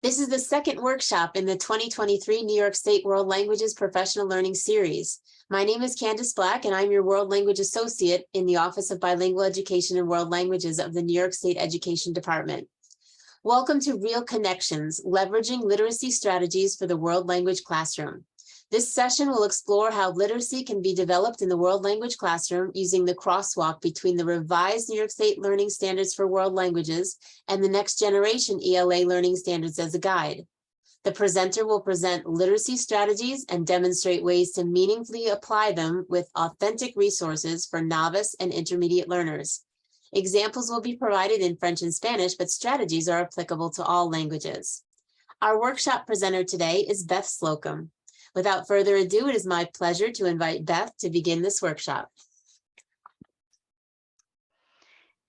This is the second workshop in the 2023 New York State World Languages Professional Learning Series. My name is Candace Black, and I'm your World Language Associate in the Office of Bilingual Education and World Languages of the New York State Education Department. Welcome to Real Connections, Leveraging Literacy Strategies for the World Language Classroom. This session will explore how literacy can be developed in the world language classroom using the crosswalk between the revised New York State Learning Standards for World Languages and the next generation ELA Learning Standards as a guide. The presenter will present literacy strategies and demonstrate ways to meaningfully apply them with authentic resources for novice and intermediate learners. Examples will be provided in French and Spanish, but strategies are applicable to all languages. Our workshop presenter today is Beth Slocum. Without further ado, it is my pleasure to invite Beth to begin this workshop.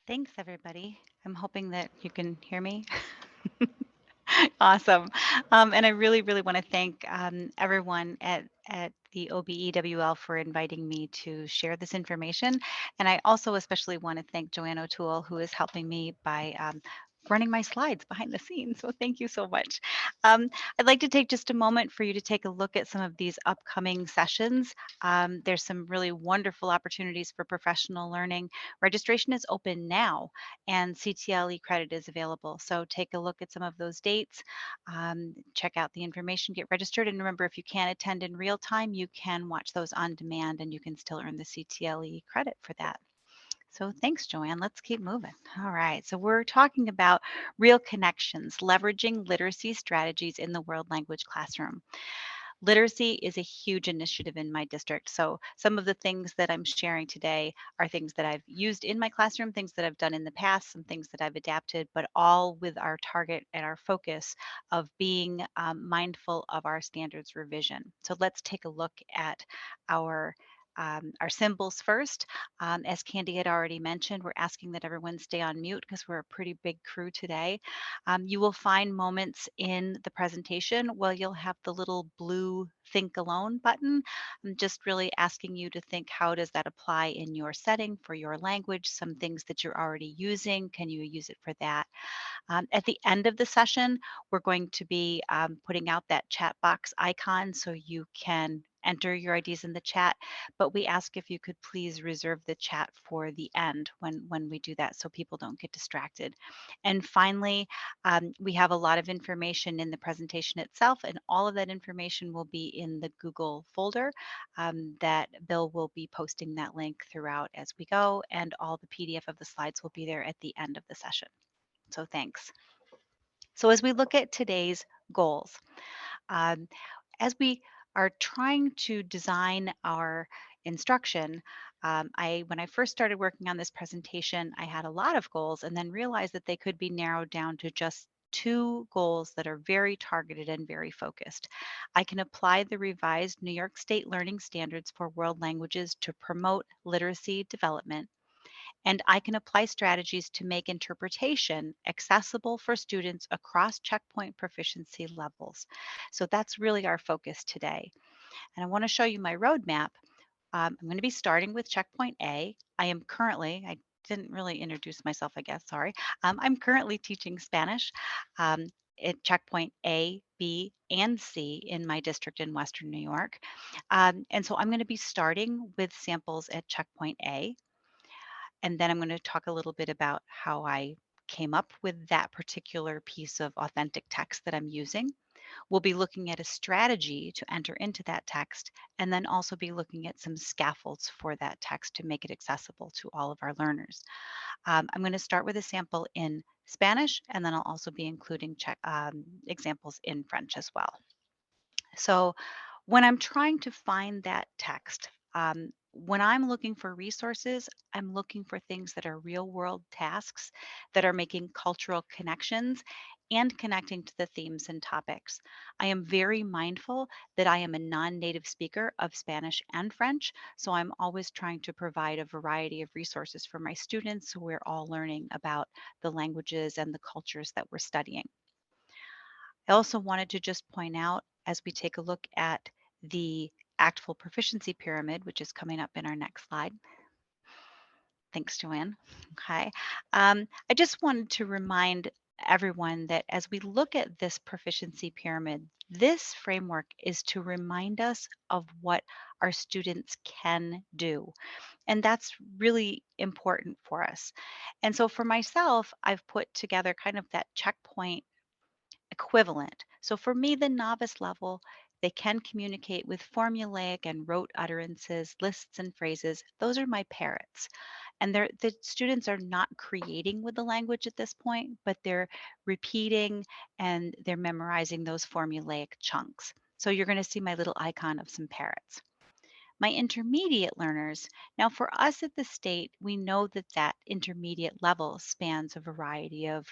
Thanks, everybody. I'm hoping that you can hear me. Awesome. And I really want to thank everyone at the OBEWL for inviting me to share this information. And I also especially want to thank Joanne O'Toole, who is helping me by running my slides behind the scenes. So thank you so much. I'd like to take just a moment for you to take a look at some of these upcoming sessions. There's some really wonderful opportunities for professional learning. Registration is open now and CTLE credit is available. So take a look at some of those dates, check out the information, get registered. And remember, if you can't attend in real time, you can watch those on demand and you can still earn the CTLE credit for that. So thanks, Joanne. Let's keep moving. All right. So we're talking about real connections, leveraging literacy strategies in the world language classroom. Literacy is a huge initiative in my district. So some of the things that I'm sharing today are things that I've used in my classroom, things that I've done in the past, some things that I've adapted, but all with our target and our focus of being mindful of our standards revision. So let's take a look at our symbols first. As Candy had already mentioned, we're asking that everyone stay on mute because we're a pretty big crew today. You will find moments in the presentation where you'll have the little blue Think Alone button. I'm just really asking you to think, how does that apply in your setting for your language? Some things that you're already using, can you use it for that? At the end of the session, we're going to be putting out that chat box icon so you can enter your ideas in the chat, but we ask if you could please reserve the chat for the end when we do that so people don't get distracted. And finally, we have a lot of information in the presentation itself, and all of that information will be in the Google folder that Bill will be posting that link throughout as we go, and all the PDF of the slides will be there at the end of the session. So thanks. So as we look at today's goals, as we are trying to design our instruction, when I first started working on this presentation, I had a lot of goals and then realized that they could be narrowed down to just 2 goals that are very targeted and very focused. I can apply the revised New York State Learning Standards for World Languages to promote literacy development, and I can apply strategies to make interpretation accessible for students across checkpoint proficiency levels. So that's really our focus today. And I want to show you my roadmap. I'm going to be starting with checkpoint A. I didn't really introduce myself, I guess, sorry. I'm currently teaching Spanish at checkpoint A, B, and C in my district in Western New York. And so I'm going to be starting with samples at checkpoint A. And then I'm going to talk a little bit about how I came up with that particular piece of authentic text that I'm using. We'll be looking at a strategy to enter into that text, and then also be looking at some scaffolds for that text to make it accessible to all of our learners. I'm going to start with a sample in Spanish, and then I'll also be including examples in French as well. So when I'm trying to find that text, when I'm looking for resources, I'm looking for things that are real world tasks that are making cultural connections and connecting to the themes and topics. I am very mindful that I am a non-native speaker of Spanish and French, so I'm always trying to provide a variety of resources for my students so we're all learning about the languages and the cultures that we're studying. I also wanted to just point out, as we take a look at the Actful Proficiency Pyramid, which is coming up in our next slide. Thanks, Joanne. Okay. I just wanted to remind everyone that as we look at this proficiency pyramid, this framework is to remind us of what our students can do. And that's really important for us. And so for myself, I've put together kind of that checkpoint equivalent. So for me, the novice level, they can communicate with formulaic and rote utterances, lists, and phrases. Those are my parrots. And the students are not creating with the language at this point, but they're repeating and they're memorizing those formulaic chunks. So you're going to see my little icon of some parrots. My intermediate learners, now for us at the state, we know that that intermediate level spans a variety of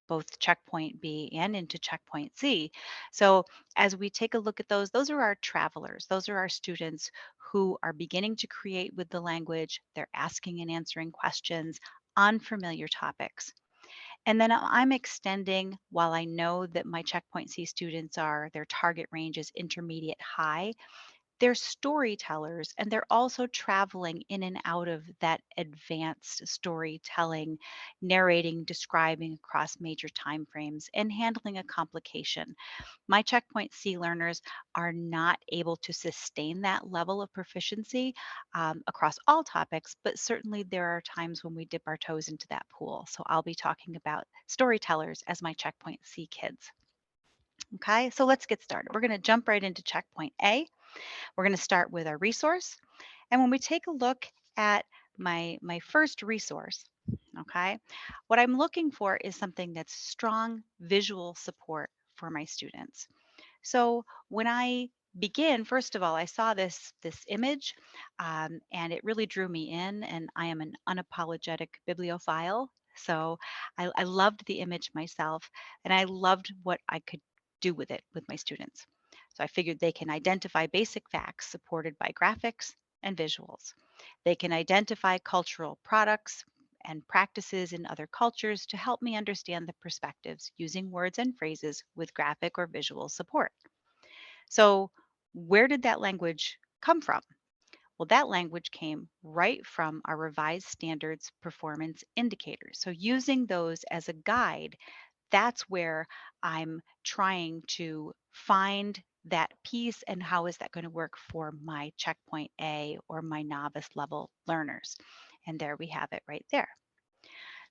both checkpoint B and into checkpoint C. So as we take a look at those are our travelers. Those are our students who are beginning to create with the language. They're asking and answering questions on familiar topics. And then I'm extending while I know that my checkpoint C students are, their target range is intermediate high. They're storytellers and they're also traveling in and out of that advanced storytelling, narrating, describing across major time frames, and handling a complication. My checkpoint C learners are not able to sustain that level of proficiency across all topics, but certainly there are times when we dip our toes into that pool. So I'll be talking about storytellers as my checkpoint C kids. Okay, so let's get started. We're going to jump right into checkpoint A. We're going to start with our resource. And when we take a look at my first resource, okay, what I'm looking for is something that's strong visual support for my students. So when I begin, first of all, I saw this image, and it really drew me in. And I am an unapologetic bibliophile, so I loved the image myself, and I loved what I could do with it with my students. So I figured they can identify basic facts supported by graphics and visuals. They can identify cultural products and practices in other cultures to help me understand the perspectives using words and phrases with graphic or visual support. So, where did that language come from? Well, that language came right from our revised standards performance indicators. So, using those as a guide, that's where I'm trying to find that piece and how is that going to work for my checkpoint A or my novice level learners. And there we have it right there.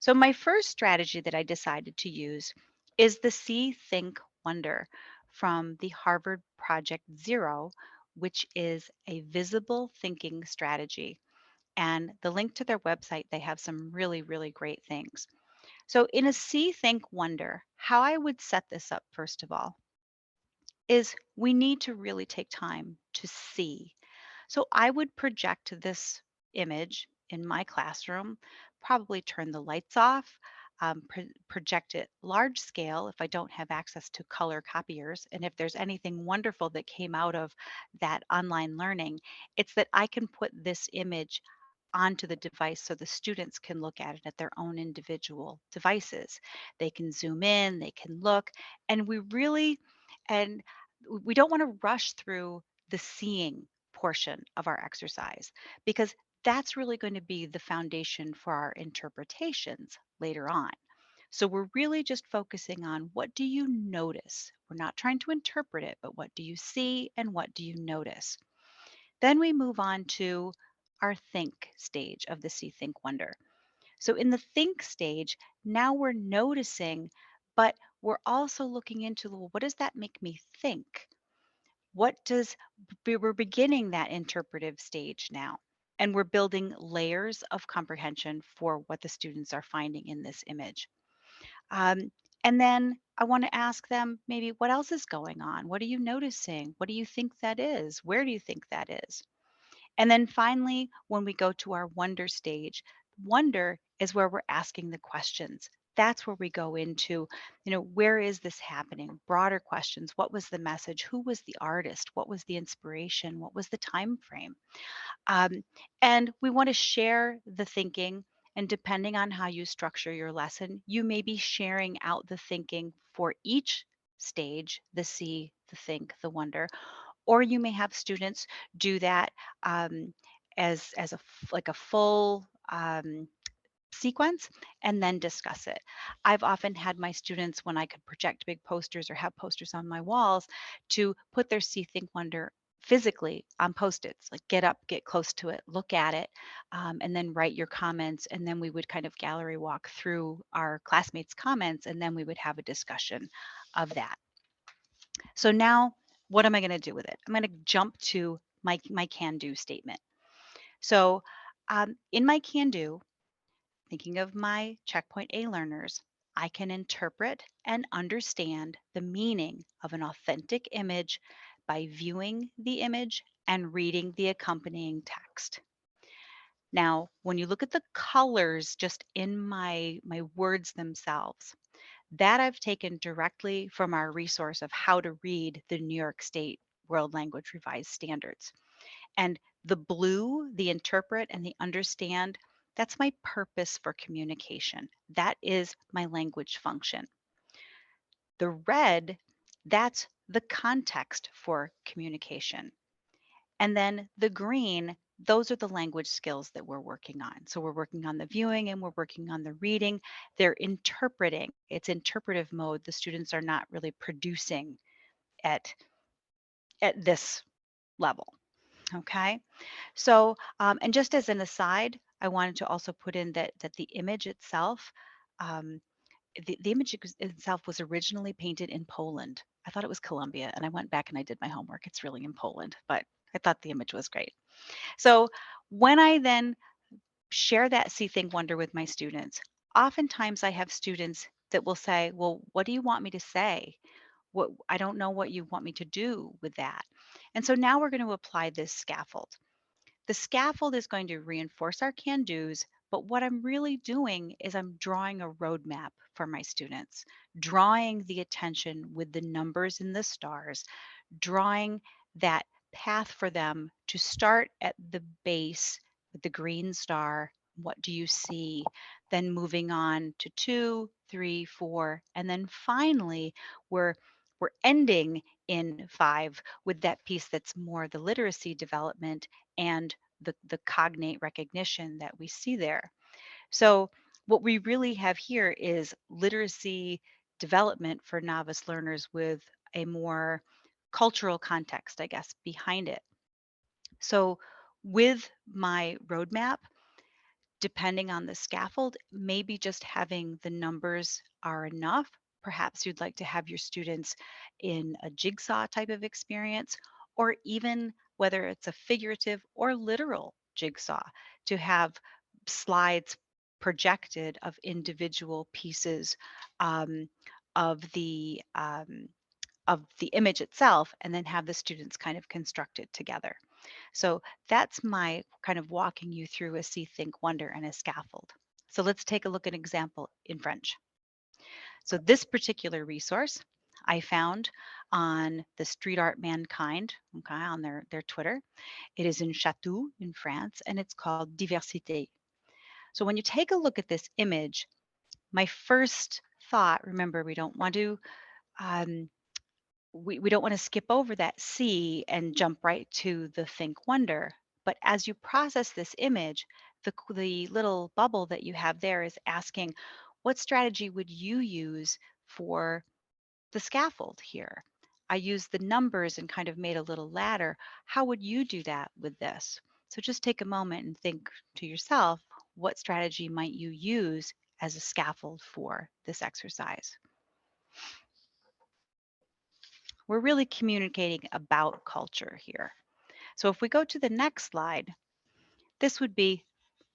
So, my first strategy that I decided to use is the See, Think, Wonder from the Harvard Project Zero, which is a visible thinking strategy. And the link to their website, they have some really, really great things. So, in a See, Think, Wonder, how I would set this up, first of all, is we need to really take time to see. So I would project this image in my classroom, probably turn the lights off, project it large scale if I don't have access to color copiers. And if there's anything wonderful that came out of that online learning, it's that I can put this image onto the device so the students can look at it at their own individual devices. They can zoom in, they can look, and and we don't want to rush through the seeing portion of our exercise because that's really going to be the foundation for our interpretations later on. So we're really just focusing on what do you notice? We're not trying to interpret it, but what do you see and what do you notice? Then we move on to our think stage of the See, Think, Wonder. So in the think stage, now we're noticing, but we're also looking into, well, what does that make me think? What does we're beginning that interpretive stage now, and we're building layers of comprehension for what the students are finding in this image. Um, and then I want to ask them maybe what else is going on? What are you noticing? What do you think that is? Where do you think that is? And then finally, when we go to our wonder stage, wonder is where we're asking the questions. That's where we go into, where is this happening? Broader questions. What was the message? Who was the artist? What was the inspiration? What was the time frame? Um, and we want to share the thinking. And depending on how you structure your lesson, you may be sharing out the thinking for each stage, the see, the think, the wonder, or you may have students do that um, as like a full sequence and then discuss it. I've often had my students, when I could project big posters or have posters on my walls, to put their See, Think, Wonder physically on post-its, like get up, get close to it, look at it, and then write your comments. And then we would kind of gallery walk through our classmates' comments, and then we would have a discussion of that. So now, what am I going to do with it? I'm going to jump to my can do statement. So in my can do, thinking of my checkpoint A learners, I can interpret and understand the meaning of an authentic image by viewing the image and reading the accompanying text. Now, when you look at the colors just in my words themselves, that I've taken directly from our resource of how to read the New York State World Language Revised Standards. And the blue, the interpret and the understand, that's my purpose for communication. That is my language function. The red, that's the context for communication. And then the green, those are the language skills that we're working on. So we're working on the viewing and we're working on the reading. They're interpreting. It's interpretive mode. The students are not really producing at this level. Okay. So, and just as an aside, I wanted to also put in that the image itself, um, the image itself was originally painted in Poland. I thought it was Colombia, and I went back and I did my homework. It's really in Poland, but I thought the image was great. So when I then share that See, Think, Wonder with my students, oftentimes I have students that will say, "Well, what do you want me to say? What I don't know what you want me to do with that." And so now we're going to apply this scaffold. The scaffold is going to reinforce our can do's, but what I'm really doing is I'm drawing a roadmap for my students, drawing the attention with the numbers and the stars, drawing that path for them to start at the base with the green star. What do you see? Then moving on to 2, 3, 4, and then finally we're we're ending in 5 with that piece that's more the literacy development and the cognate recognition that we see there. So what we really have here is literacy development for novice learners with a more cultural context, I guess, behind it. So with my roadmap, depending on the scaffold, maybe just having the numbers are enough. Perhaps you'd like to have your students in a jigsaw type of experience, or even whether it's a figurative or literal jigsaw, to have slides projected of individual pieces um, of the um, of the image itself, and then have the students kind of construct it together. So that's my kind of walking you through a See, Think, Wonder, and a scaffold. So let's take a look at an example in French. So this particular resource I found on the Street Art Mankind, okay, on their Twitter. It is in Chatou in France, and it's called Diversité. So when you take a look at this image, my first thought, remember, um, we don't want to skip over that see and jump right to the think wonder. But as you process this image, the little bubble that you have there is asking, what strategy would you use for the scaffold here? I used the numbers and kind of made a little ladder. How would you do that with this? So just take a moment and think to yourself, what strategy might you use as a scaffold for this exercise? We're really communicating about culture here. So if we go to the next slide, this would be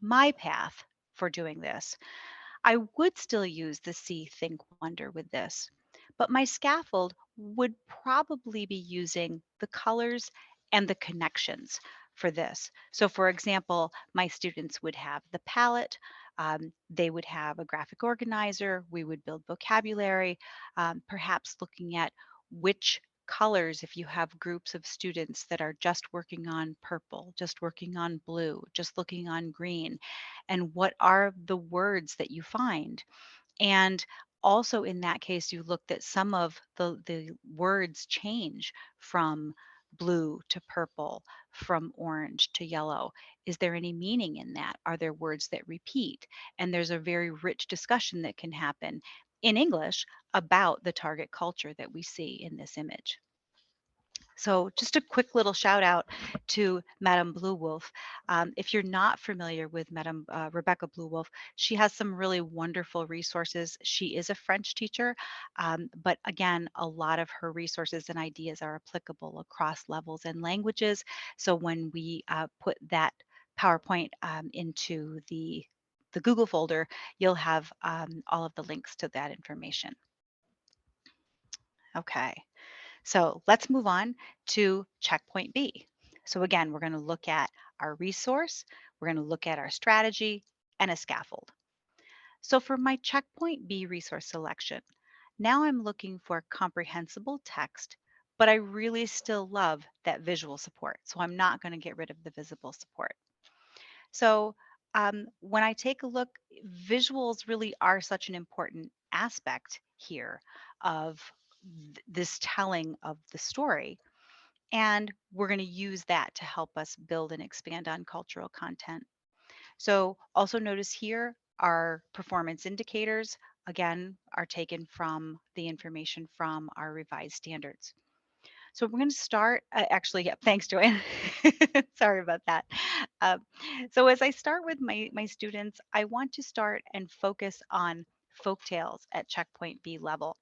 my path for doing this. I would still use the See, Think, Wonder with this, but my scaffold would probably be using the colors and the connections for this. So for example, my students would have the palette, they would have a graphic organizer, we would build vocabulary, perhaps looking at which colors, if you have groups of students that are just working on purple, just working on blue, just looking on green, and what are the words that you find. And also in that case, you looked at some of the words change from blue to purple, from orange to yellow. Is there any meaning in that? Are there words that repeat? And there's a very rich discussion that can happen in English about the target culture that we see in this image. So, just a quick little shout out to Madame Blue Wolf. If you're not familiar with Madame Rebecca Blue Wolf, she has some really wonderful resources. She is a French teacher, but again, a lot of her resources and ideas are applicable across levels and languages. So, when we put that PowerPoint into the Google folder, you'll have all of the links to that information. Okay. So let's move on to checkpoint B. So again, we're going to look at our resource, we're going to look at our strategy and a scaffold. So for my checkpoint B resource selection, now I'm looking for comprehensible text, but I really still love that visual support. So I'm not going to get rid of the visible support. So when I take a look, visuals really are such an important aspect here of this telling of the story. And we're going to use that to help us build and expand on cultural content. So also notice here our performance indicators, again, are taken from the information from our revised standards. So we're going to start, actually, yeah, thanks, Joanne. Sorry about that. Um, so as I start with my students, I want to start and focus on folk tales at checkpoint B level.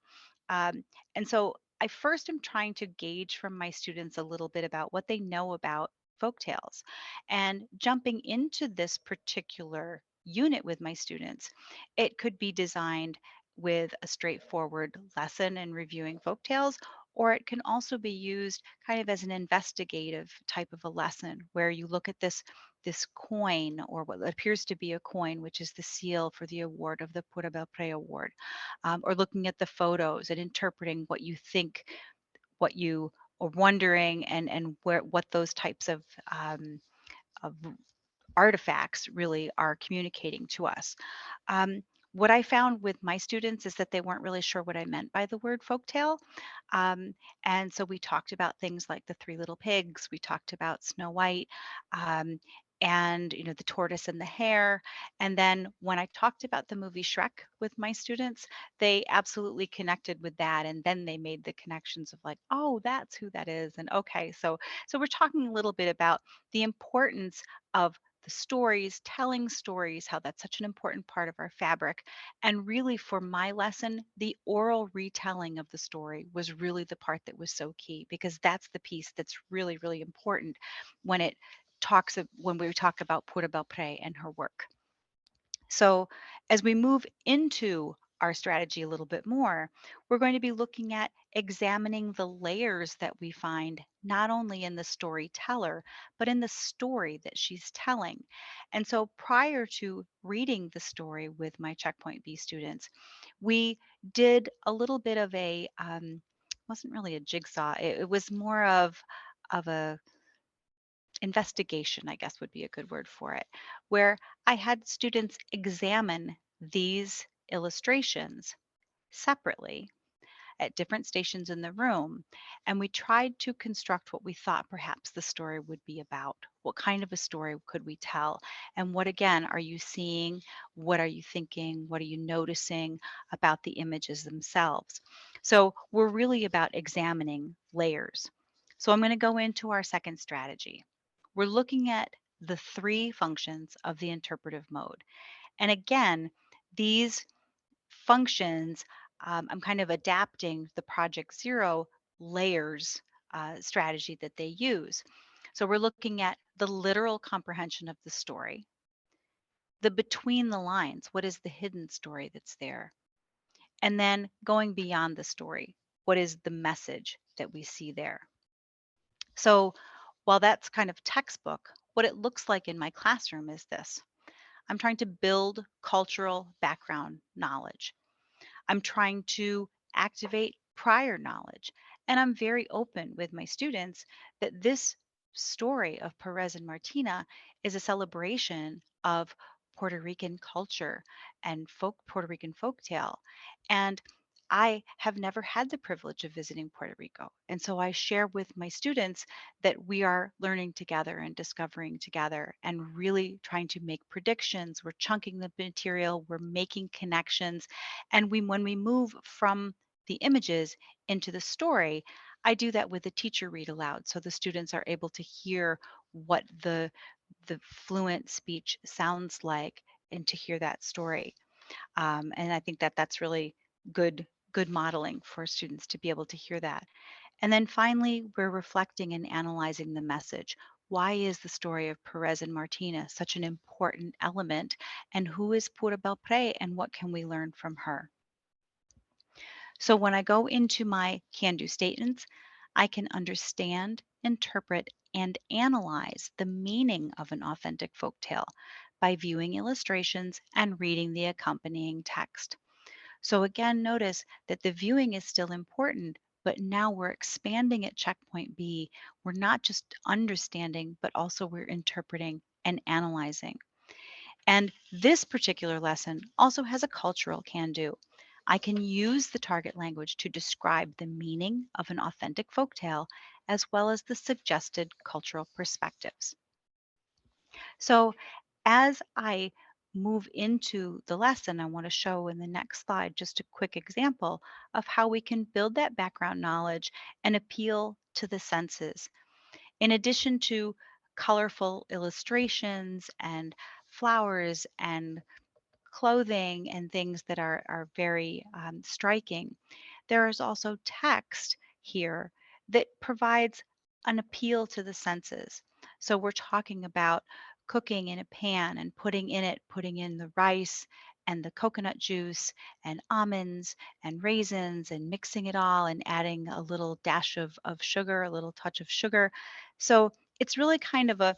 Um, and so I first am trying to gauge from my students a little bit about what they know about folk tales. And jumping into this particular unit with my students, it could be designed with a straightforward lesson and reviewing folk tales, or it can also be used kind of as an investigative type of a lesson where you look at this coin, or what appears to be a coin, which is the seal for the award of the Pura Belpré Award, or looking at the photos and interpreting what you think, what you are wondering, and where what those types of artifacts really are communicating to us. Um, what I found with my students is that they weren't really sure what I meant by the word folktale. Um, and so we talked about things like the Three Little Pigs, we talked about Snow White, um, and the tortoise and the hare. And then when I talked about the movie Shrek with my students, they absolutely connected with that. And then they made the connections of like, oh, that's who that is. And okay, so we're talking a little bit about the importance of the stories, telling stories, how that's such an important part of our fabric. And really, for my lesson, the oral retelling of the story was really the part that was so key, because that's the piece that's really, really important when when we talk about Pura Belpré and her work. So, as we move into our strategy a little bit more, we're going to be looking at examining the layers that we find not only in the storyteller, but in the story that she's telling. And so, prior to reading the story with my Checkpoint B students, we did a little bit of wasn't really a jigsaw, it was more of a investigation, I guess would be a good word for it, where I had students examine these illustrations separately at different stations in the room. And we tried to construct what we thought perhaps the story would be about. What kind of a story could we tell? And what, again, are you seeing? What are you thinking? What are you noticing about the images themselves? So we're really about examining layers. So I'm going to go into our second strategy. We're looking at the three functions of the interpretive mode. And again, these functions, I'm kind of adapting the Project Zero layers strategy that they use. So we're looking at the literal comprehension of the story, the between the lines, what is the hidden story that's there? And then going beyond the story, what is the message that we see there? So while that's kind of textbook, what it looks like in my classroom is this. I'm trying to build cultural background knowledge. I'm trying to activate prior knowledge. And I'm very open with my students that this story of Perez and Martina is a celebration of Puerto Rican culture and Puerto Rican folktale. And I have never had the privilege of visiting Puerto Rico. And so I share with my students that we are learning together and discovering together and really trying to make predictions. We're chunking the material, we're making connections. And when we move from the images into the story, I do that with the teacher read aloud. So the students are able to hear what the fluent speech sounds like and to hear that story. And I think that that's really good modeling for students to be able to hear that. And then finally, we're reflecting and analyzing the message. Why is the story of Perez and Martinez such an important element? And who is Pura Belpré and what can we learn from her? So when I go into my can-do statements, I can understand, interpret, and analyze the meaning of an authentic folktale by viewing illustrations and reading the accompanying text. So again, notice that the viewing is still important, but now we're expanding at checkpoint B. We're not just understanding, but also we're interpreting and analyzing. And this particular lesson also has a cultural can do. I can use the target language to describe the meaning of an authentic folktale as well as the suggested cultural perspectives. So as I move into the lesson, I want to show in the next slide just a quick example of how we can build that background knowledge and appeal to the senses. In addition to colorful illustrations and flowers and clothing and things that are very striking, there is also text here that provides an appeal to the senses. So we're talking about cooking in a pan and putting in the rice and the coconut juice and almonds and raisins and mixing it all and adding a little dash of sugar, a little touch of sugar. So it's really kind of a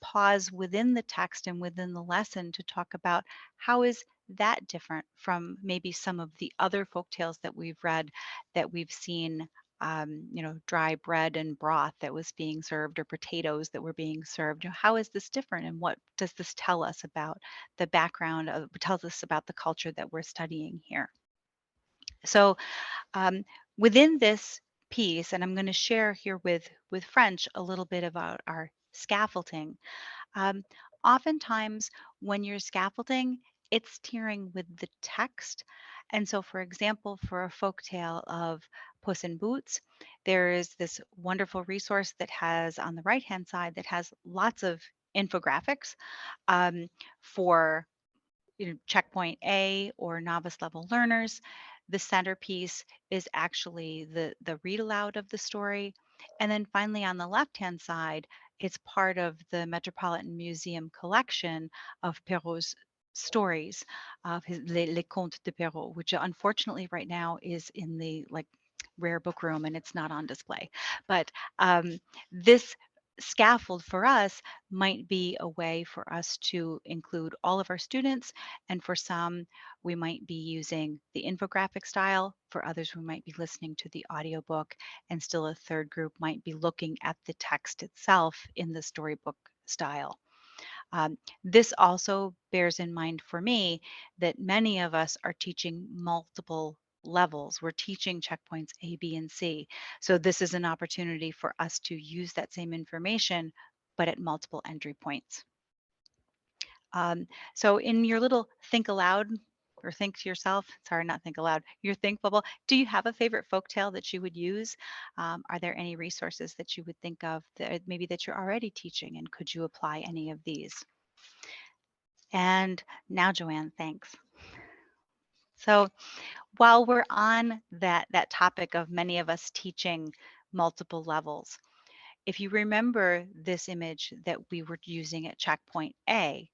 pause within the text and within the lesson to talk about how is that different from maybe some of the other folk tales that we've read that we've seen, dry bread and broth that was being served or potatoes that were being served. How is this different and what does this tell us about the background of, tells us about the culture that we're studying here? So um, within this piece, and I'm going to share here with French a little bit about our scaffolding. um, Oftentimes, when you're scaffolding, it's tiering with the text. And so, for example, for a folktale of Puss in Boots, there is this wonderful resource that has on the right hand side that has lots of infographics um, for checkpoint A or novice level learners. The centerpiece is actually the read aloud of the story. And then finally on the left hand side, it's part of the Metropolitan Museum collection of Perrault's stories of his Les Contes de Perrault, which unfortunately right now is in the like rare book room and it's not on display. But this scaffold for us might be a way for us to include all of our students. And for some, we might be using the infographic style. For others, we might be listening to the audiobook. And still a third group might be looking at the text itself in the storybook style. This also bears in mind for me that many of us are teaching multiple levels. We're teaching checkpoints A, B, and C. So this is an opportunity for us to use that same information, but at multiple entry points. So in your little think aloud or think to yourself, sorry, not think aloud, your think bubble, do you have a favorite folktale that you would use? Are there any resources that you would think of that maybe that you're already teaching and could you apply any of these? And now, Joanne, thanks. So while we're on that topic of many of us teaching multiple levels, if you remember this image that we were using at checkpoint A,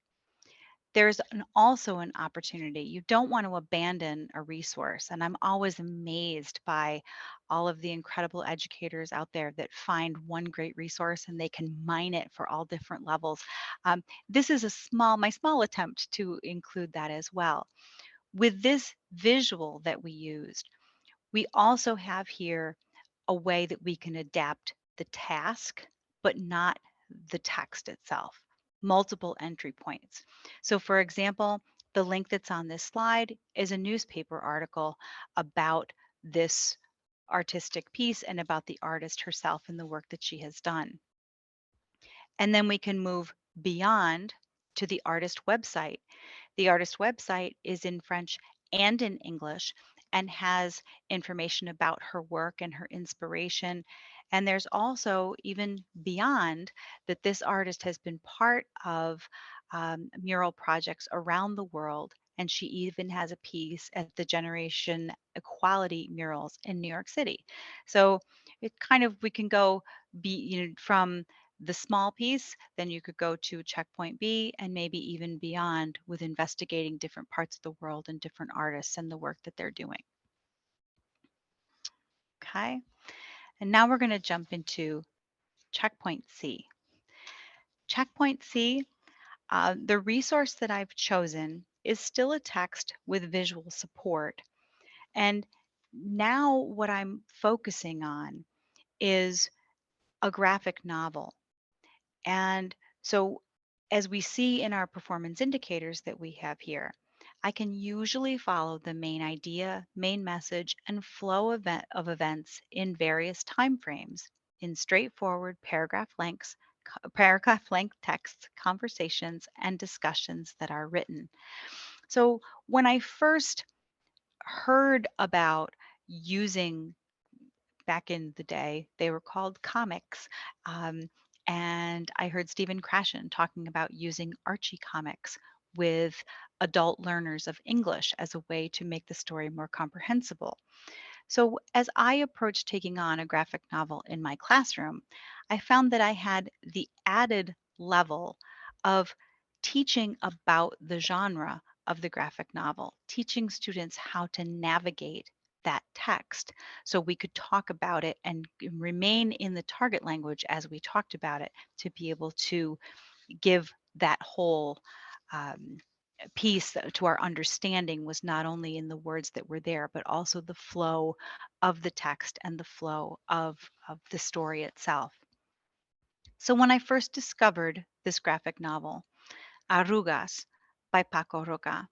there's also an opportunity. You don't want to abandon a resource. And I'm always amazed by all of the incredible educators out there that find one great resource and they can mine it for all different levels. This is my small attempt to include that as well. With this visual that we used, we also have here a way that we can adapt the task, but not the text itself, multiple entry points. So for example, the link that's on this slide is a newspaper article about this artistic piece and about the artist herself and the work that she has done. And then we can move beyond to the artist website. The artist website is in French and in English and has information about her work and her inspiration. And there's also, even beyond that, this artist has been part of mural projects around the world. And she even has a piece at the Generation Equality murals in New York City. So it kind of, we can go from the small piece, then you could go to checkpoint B and maybe even beyond with investigating different parts of the world and different artists and the work that they're doing. Okay, and now we're going to jump into checkpoint C. Checkpoint C, the resource that I've chosen is still a text with visual support. And now what I'm focusing on is a graphic novel. And so, as we see in our performance indicators that we have here, I can usually follow the main idea, main message, and flow of events in various time frames in straightforward paragraph length texts, conversations, and discussions that are written. So when I first heard about using, back in the day, they were called comics. Um, and I heard Stephen Krashen talking about using Archie comics with adult learners of English as a way to make the story more comprehensible. So, as I approached taking on a graphic novel in my classroom, I found that I had the added level of teaching about the genre of the graphic novel, teaching students how to navigate that text so we could talk about it and remain in the target language as we talked about it to be able to give that whole um, piece to our understanding was not only in the words that were there, but also the flow of the text and the flow of the story itself. So when I first discovered this graphic novel, Arrugas by Paco Roca,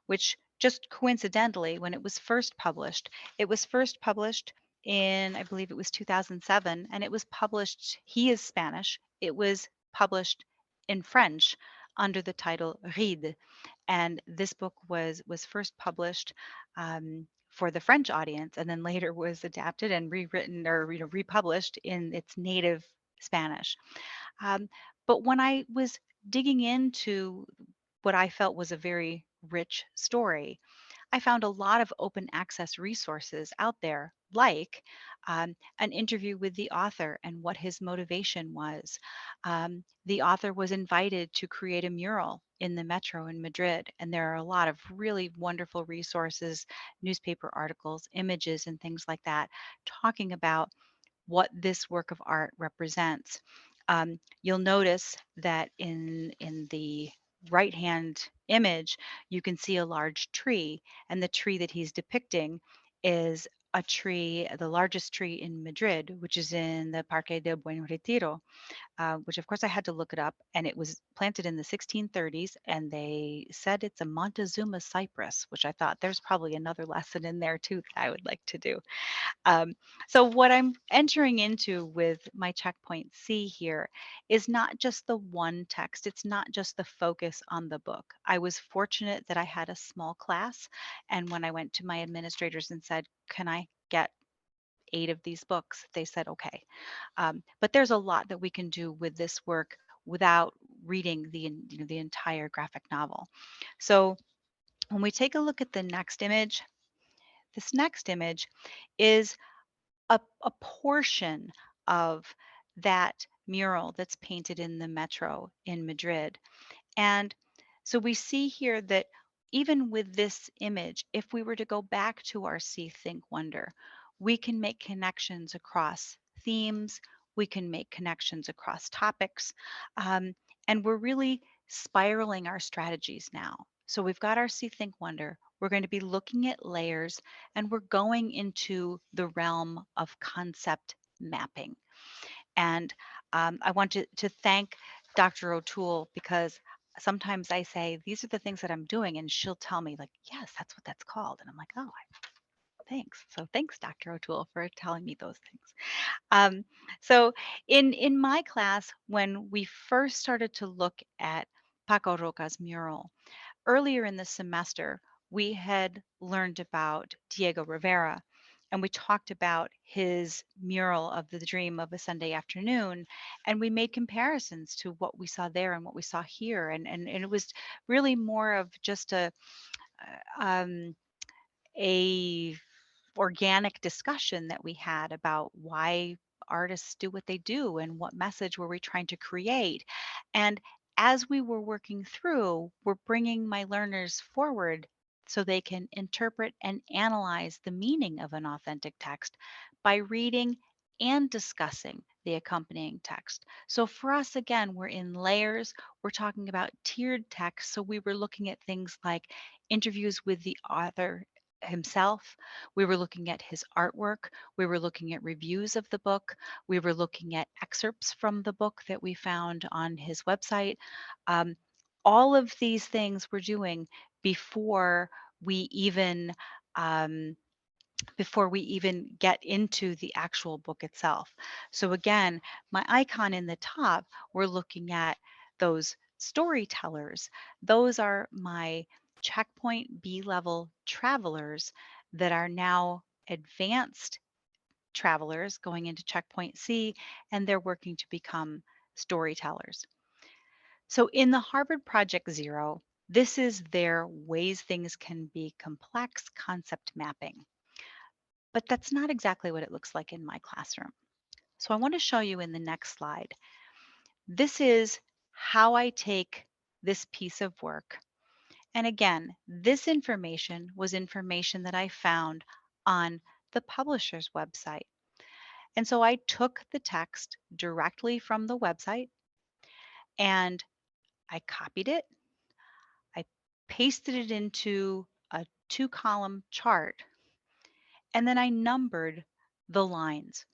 which just coincidentally, when it was first published in, I believe it was 2007, and it was published, he is Spanish, it was published in French under the title Ride, and this book was first published for the French audience, and then later was adapted and rewritten or republished in its native Spanish. Um, but when I was digging into what I felt was a very rich story, I found a lot of open access resources out there, like an interview with the author and what his motivation was. The author was invited to create a mural in the metro in Madrid, and there are a lot of really wonderful resources, newspaper articles, images, and things like that, talking about what this work of art represents. You'll notice that in the right hand image, you can see a large tree, and the tree that he's depicting is a tree, the largest tree in Madrid, which is in the Parque de Buen Retiro, which of course I had to look it up, and it was planted in the 1630s, and they said it's a Montezuma cypress, which I thought there's probably another lesson in there too that I would like to do. Um, so what I'm entering into with my checkpoint C here is not just the one text. It's not just the focus on the book. I was fortunate that I had a small class. And when I went to my administrators and said, can I get 8 of these books? They said, okay. But there's a lot that we can do with this work without reading the entire graphic novel. So when we take a look at the next image, this next image is a portion of that mural that's painted in the metro in Madrid. And so we see here that even with this image, if we were to go back to our See, Think, Wonder, we can make connections across themes, we can make connections across topics, and we're really spiraling our strategies now. So we've got our See, Think, Wonder. We're going to be looking at layers, and we're going into the realm of concept mapping. And I want to thank Dr. O'Toole, because sometimes I say, these are the things that I'm doing, and she'll tell me, like, yes, that's what that's called. And I'm like, oh, thanks. So thanks, Dr. O'Toole, for telling me those things. Um, so in my class, when we first started to look at Paco Roca's mural, earlier in the semester, we had learned about Diego Rivera, and we talked about his mural of the dream of a Sunday afternoon, and we made comparisons to what we saw there and what we saw here, and it was really more of just um, a organic discussion that we had about why artists do what they do and what message were we trying to create. And as we were working through, we're bringing my learners forward so they can interpret and analyze the meaning of an authentic text by reading and discussing the accompanying text. So for us, again, we're in layers. We're talking about tiered text. So we were looking at things like interviews with the author himself. We were looking at his artwork. We were looking at reviews of the book. We were looking at excerpts from the book that we found on his website. Um, all of these things we're doing before we even um, before we even get into the actual book itself. So again, my icon in the top, we're looking at those storytellers. Those are my checkpoint B level travelers that are now advanced travelers going into checkpoint C, and they're working to become storytellers. So in the Harvard Project Zero, this is their ways things can be complex concept mapping. But that's not exactly what it looks like in my classroom. So I want to show you in the next slide. This is how I take this piece of work. And again, this information was information that I found on the publisher's website. And so I took the text directly from the website and I copied it. I pasted it into a 2-column chart, and then I numbered the lines.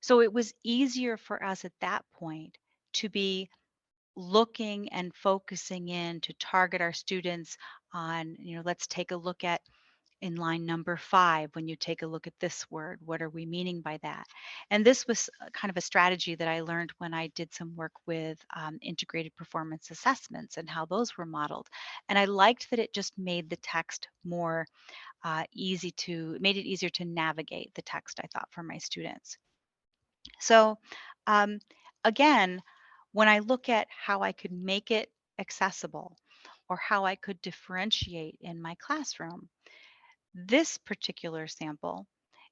So it was easier for us at that point to be looking and focusing in to target our students on, let's take a look at in line number 5, when you take a look at this word, what are we meaning by that? And this was kind of a strategy that I learned when I did some work with integrated performance assessments and how those were modeled. And I liked that it just made the text more made it easier to navigate the text, I thought, for my students. So um, again, when I look at how I could make it accessible or how I could differentiate in my classroom, this particular sample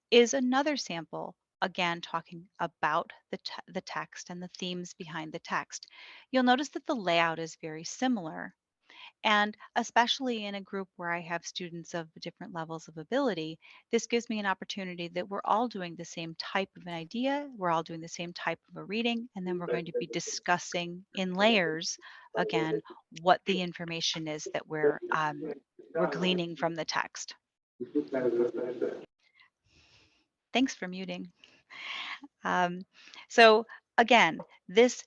is another sample, again, talking about the text and the themes behind the text. You'll notice that the layout is very similar. And especially in a group where I have students of different levels of ability, this gives me an opportunity that we're all doing the same type of an idea, we're all doing the same type of a reading, and then we're going to be discussing in layers, again, what the information is that we're gleaning from the text. Thanks for muting. Um, so again, this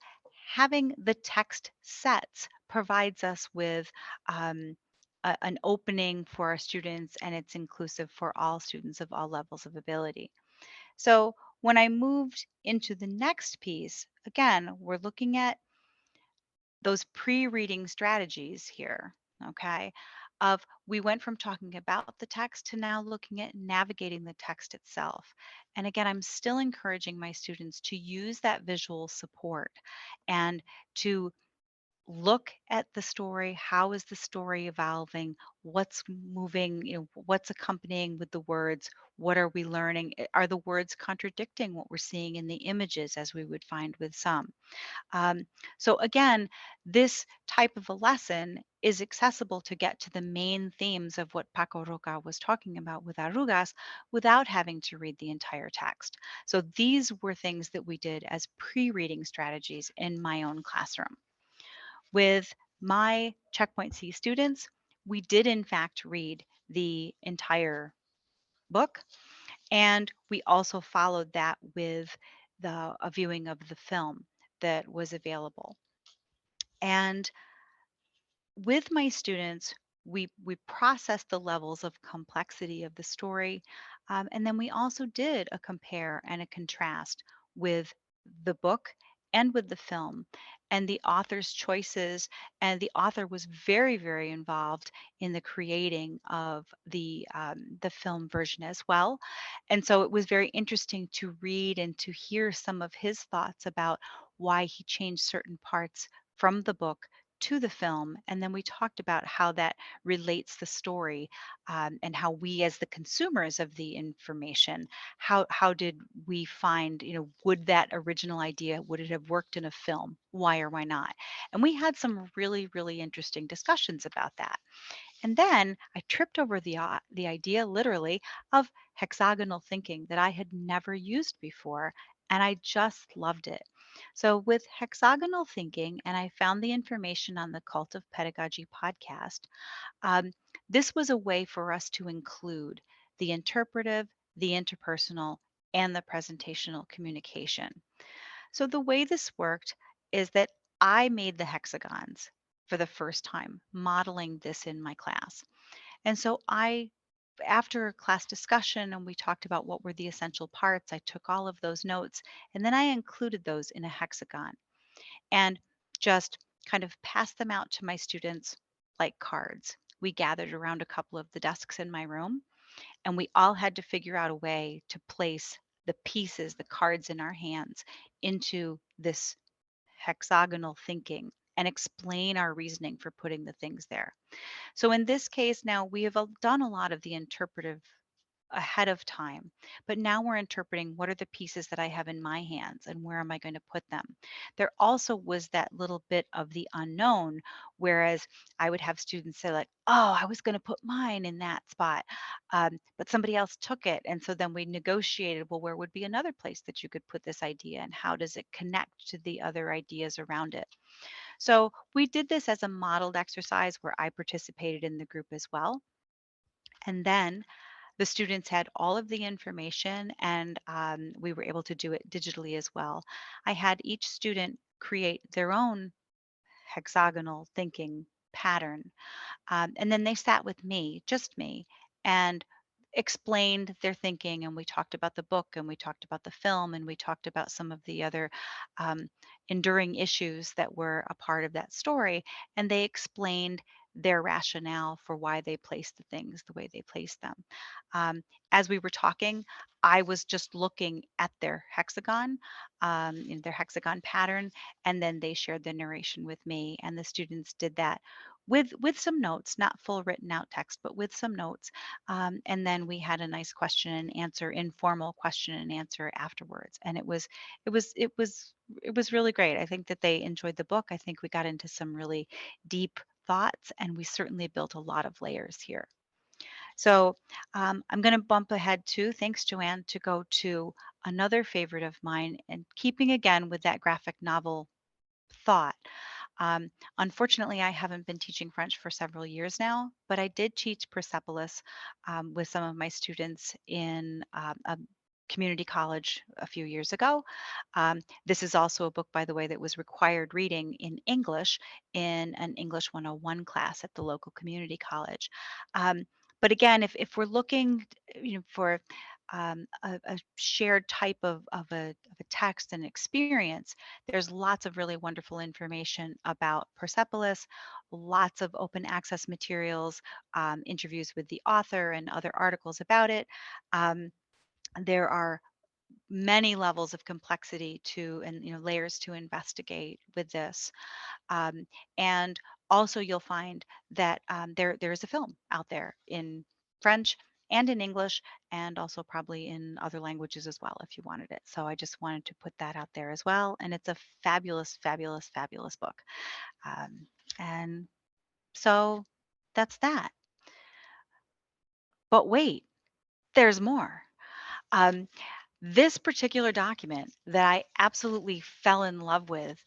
having the text sets provides us with an opening for our students, and it's inclusive for all students of all levels of ability. So when I moved into the next piece, again, we're looking at those pre-reading strategies here, okay? Of we went from talking about the text to now looking at navigating the text itself. And again, I'm still encouraging my students to use that visual support and to look at the story. How is the story evolving? What's moving? What's accompanying with the words? What are we learning? Are the words contradicting what we're seeing in the images, as we would find with some? So again, this type of a lesson is accessible to get to the main themes of what Paco Roca was talking about with arrugas without having to read the entire text. So these were things that we did as pre-reading strategies in my own classroom. With my Checkpoint C students, we did in fact read the entire book, and we also followed that with a viewing of the film that was available. And with my students, we processed the levels of complexity of the story, and then we also did a compare and a contrast with the book and with the film and the author's choices. And the author was very, very involved in the creating of the film version as well. And so it was very interesting to read and to hear some of his thoughts about why he changed certain parts from the book to the film. And then we talked about how that relates the story, and how we as the consumers of the information, how did we find, would that original idea, would it have worked in a film? Why or why not? And we had some really, really interesting discussions about that. And then I tripped over the idea literally of hexagonal thinking that I had never used before, and I just loved it. So with hexagonal thinking, and I found the information on the Cult of Pedagogy podcast, um, this was a way for us to include the interpretive, the interpersonal, and the presentational communication. So the way this worked is that I made the hexagons for the first time, modeling this in my class. And so after a class discussion and we talked about what were the essential parts, I took all of those notes and then I included those in a hexagon and just kind of passed them out to my students like cards. We gathered around a couple of the desks in my room and we all had to figure out a way to place the pieces, the cards in our hands into this hexagonal thinking and explain our reasoning for putting the things there. So in this case, now we have done a lot of the interpretive ahead of time, but now we're interpreting what are the pieces that I have in my hands and where am I going to put them. There also was that little bit of the unknown, whereas I would have students say like, oh, I was going to put mine in that spot, but somebody else took it. And so then we negotiated, well, where would be another place that you could put this idea and how does it connect to the other ideas around it? So we did this as a modeled exercise where I participated in the group as well. And then the students had all of the information, and we were able to do it digitally as well. I had each student create their own hexagonal thinking pattern, and then they sat with me, just me, and explained their thinking. And we talked about the book, and we talked about the film, and we talked about some of the other um, enduring issues that were a part of that story. And they explained their rationale for why they placed the things the way they placed them. As we were talking, I was just looking at their hexagon, in their hexagon pattern, and then they shared the narration with me, and the students did that with some notes, not full written out text, but with some notes. And then we had a nice question and answer, informal question and answer afterwards. And it was really great. I think that they enjoyed the book. I think we got into some really deep thoughts, and we certainly built a lot of layers here. So I'm going to bump ahead too. Thanks, Joanne, to go to another favorite of mine and keeping again with that graphic novel thought. Um, Unfortunately, I haven't been teaching French for several years now, but I did teach Persepolis with some of my students in a community college a few years ago. This is also a book, by the way, that was required reading in English in an English 101 class at the local community college. Um, but again, if we're looking, for a shared type of a text and experience, there's lots of really wonderful information about Persepolis, lots of open access materials, interviews with the author, and other articles about it. Um, there are many levels of complexity to and layers to investigate with this. Um, and also, you'll find that there is a film out there in French and in English, and also probably in other languages as well if you wanted it. So I just wanted to put that out there as well. And it's a fabulous, fabulous, fabulous book. And so that's that. But wait, there's more. Um, this particular document that I absolutely fell in love with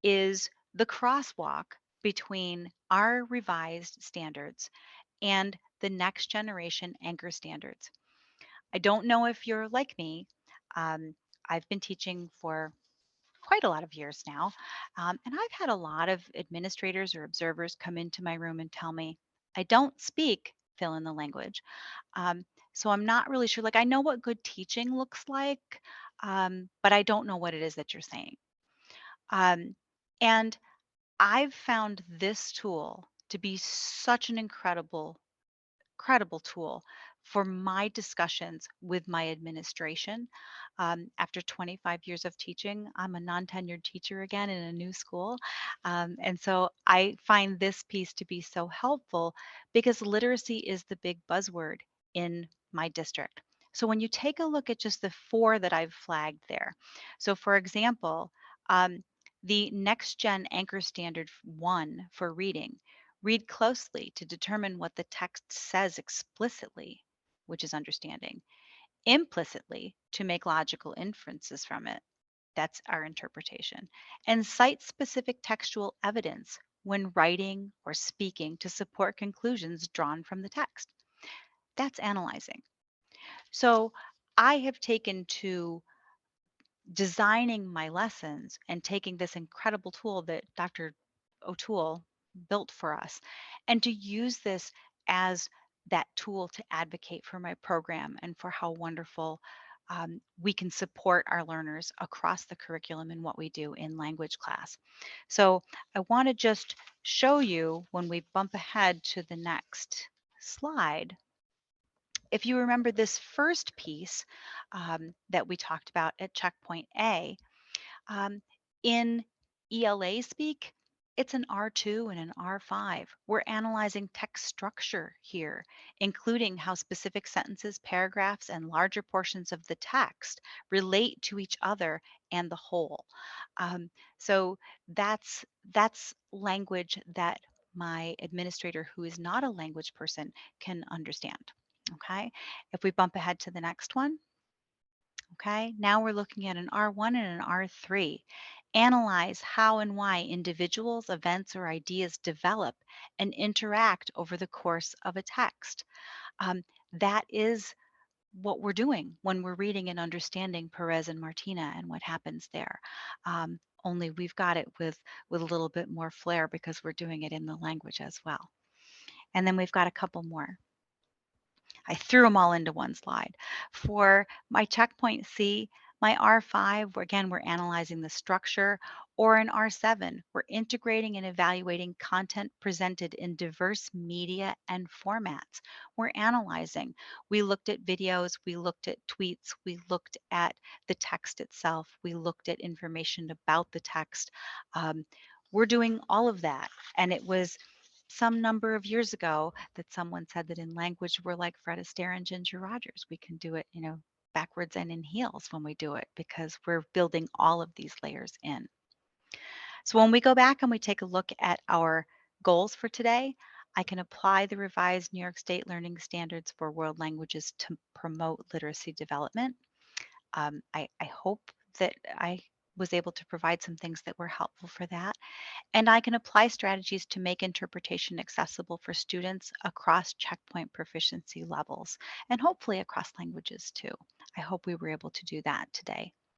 is the crosswalk between our revised standards and the next generation anchor standards. I don't know if you're like me. Um, I've been teaching for quite a lot of years now, and I've had a lot of administrators or observers come into my room and tell me, I don't speak fill in the language. Um, so I'm not really sure. Like, I know what good teaching looks like, but I don't know what it is that you're saying. Um, and I've found this tool to be such an incredible tool for my discussions with my administration. After 25 years of teaching, I'm a non tenured teacher again in a new school. And so I find this piece to be so helpful because literacy is the big buzzword in my district. So when you take a look at just the four that I've flagged there, so for example, um, the Next Gen Anchor Standard 1 for reading. Read closely to determine what the text says explicitly, which is understanding, implicitly to make logical inferences from it. That's our interpretation. And cite specific textual evidence when writing or speaking to support conclusions drawn from the text. That's analyzing. So I have taken to designing my lessons and taking this incredible tool that Dr. O'Toole built for us and to use this as that tool to advocate for my program and for how wonderful we can support our learners across the curriculum in what we do in language class. So I want to just show you when we bump ahead to the next slide. If you remember this first piece that we talked about at checkpoint A, um, in ELA speak, it's an R2 and an R5. We're analyzing text structure here, including how specific sentences, paragraphs, and larger portions of the text relate to each other and the whole. Um, so that's language that my administrator, who is not a language person, can understand. Okay, if we bump ahead to the next one. Okay, now we're looking at an R1 and an R3. Analyze how and why individuals, events, or ideas develop and interact over the course of a text. That is what we're doing when we're reading and understanding Perez and Martina and what happens there. Only we've got it with a little bit more flair because we're doing it in the language as well. And then we've got a couple more. I threw them all into one slide. For my checkpoint C, my R5, again, we're analyzing the structure, or in R7, we're integrating and evaluating content presented in diverse media and formats. We're analyzing. We looked at videos, we looked at tweets, we looked at the text itself, we looked at information about the text. We're doing all of that. And it was some number of years ago that someone said that in language we're like Fred Astaire and Ginger Rogers. We can do it, backwards and in heels when we do it because we're building all of these layers in. So when we go back and we take a look at our goals for today, I can apply the revised New York State Learning Standards for world languages to promote literacy development. I hope that I was able to provide some things that were helpful for that. And I can apply strategies to make interpretation accessible for students across checkpoint proficiency levels and hopefully across languages too. I hope we were able to do that today.